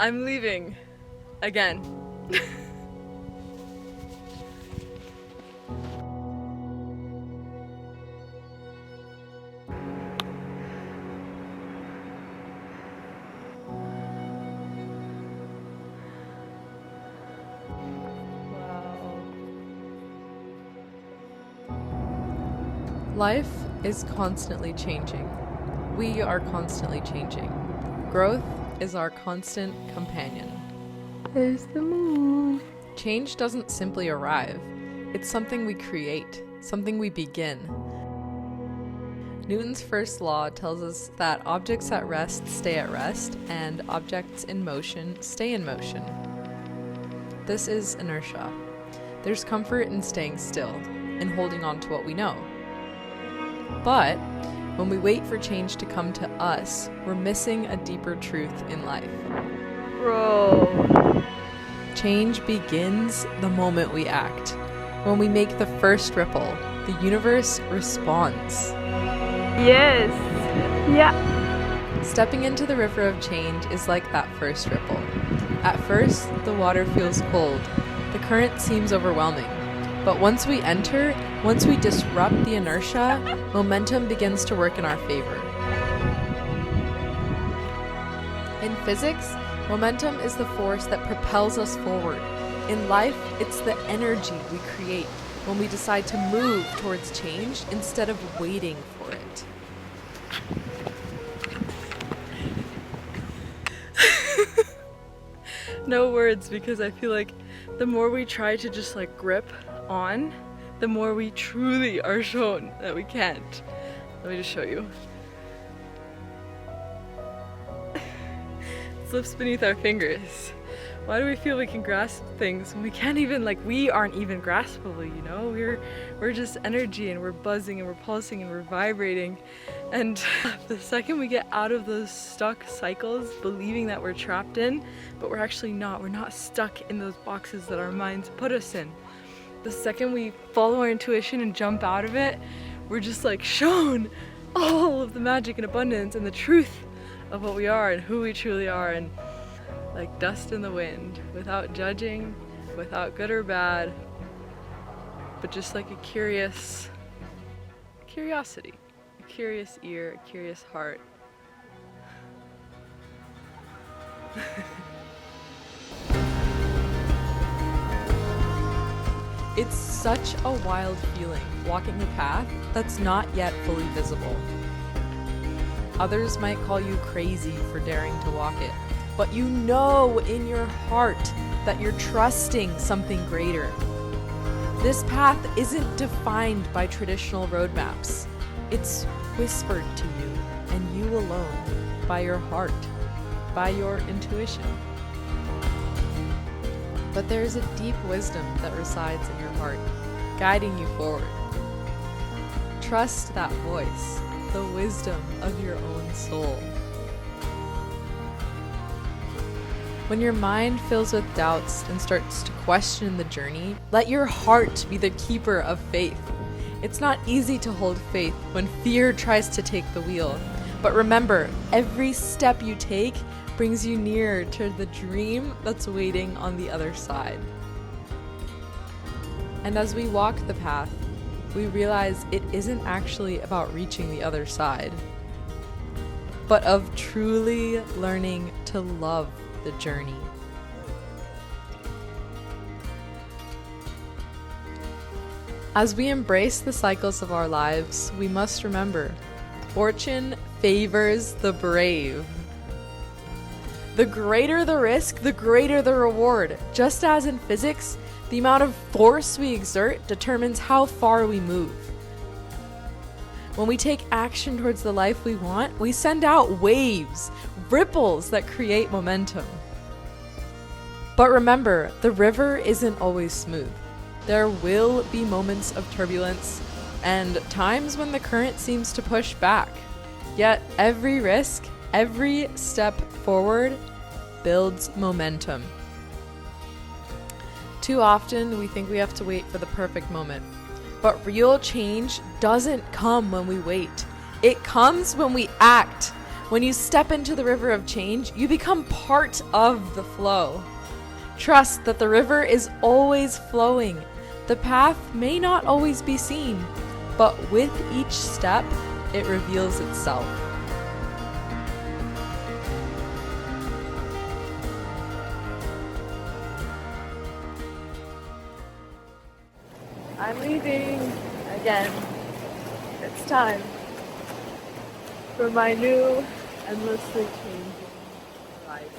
I'm leaving. Again. Life is constantly changing. We are constantly changing. Growth is our constant companion. There's the moon. Change doesn't simply arrive. It's something we create, something we begin. Newton's first law tells us that objects at rest stay at rest, and objects in motion stay in motion. This is inertia. There's comfort in staying still, in holding on to what we know. But when we wait for change to come to us, we're missing a deeper truth in life. Bro. Change begins the moment we act. When we make the first ripple, the universe responds. Yes. Yeah. Stepping into the river of change is like that first ripple. At first, the water feels cold. The current seems overwhelming. But once we enter, once we disrupt the inertia, momentum begins to work in our favor. In physics, momentum is the force that propels us forward. In life, it's the energy we create when we decide to move towards change instead of waiting for it. No words, because I feel like the more we try to just like grip on, the more we truly are shown that we can't. Let me just show you. It slips beneath our fingers. Why do we feel we can grasp things when we can't even, like, we aren't even graspable, you know? We're just energy, and we're buzzing and we're pulsing and we're vibrating. And the second we get out of those stuck cycles, believing that we're trapped in, but we're actually not. We're not stuck in those boxes that our minds put us in. The second we follow our intuition and jump out of it, we're just like shown all of the magic and abundance and the truth of what we are and who we truly are, and like dust in the wind, without judging, without good or bad, but just like a curiosity, a curious ear, a curious heart. It's such a wild feeling, walking a path that's not yet fully visible. Others might call you crazy for daring to walk it, but you know in your heart that you're trusting something greater. This path isn't defined by traditional roadmaps. It's whispered to you, and you alone, by your heart, by your intuition. But there is a deep wisdom that resides in your heart, guiding you forward. Trust that voice, the wisdom of your own soul. When your mind fills with doubts and starts to question the journey, let your heart be the keeper of faith. It's not easy to hold faith when fear tries to take the wheel. But remember, every step you take brings you nearer to the dream that's waiting on the other side. And as we walk the path, we realize it isn't actually about reaching the other side, but of truly learning to love the journey. As we embrace the cycles of our lives, we must remember, fortune favors the brave. The greater the risk, the greater the reward. Just as in physics, the amount of force we exert determines how far we move. When we take action towards the life we want, we send out waves, ripples that create momentum. But remember, the river isn't always smooth. There will be moments of turbulence and times when the current seems to push back. Yet every risk, every step forward builds momentum. Too often we think we have to wait for the perfect moment. But real change doesn't come when we wait. It comes when we act. When you step into the river of change, you become part of the flow. Trust that the river is always flowing. The path may not always be seen, but with each step, it reveals itself. I'm leaving again. It's time for my new, endlessly changing horizon.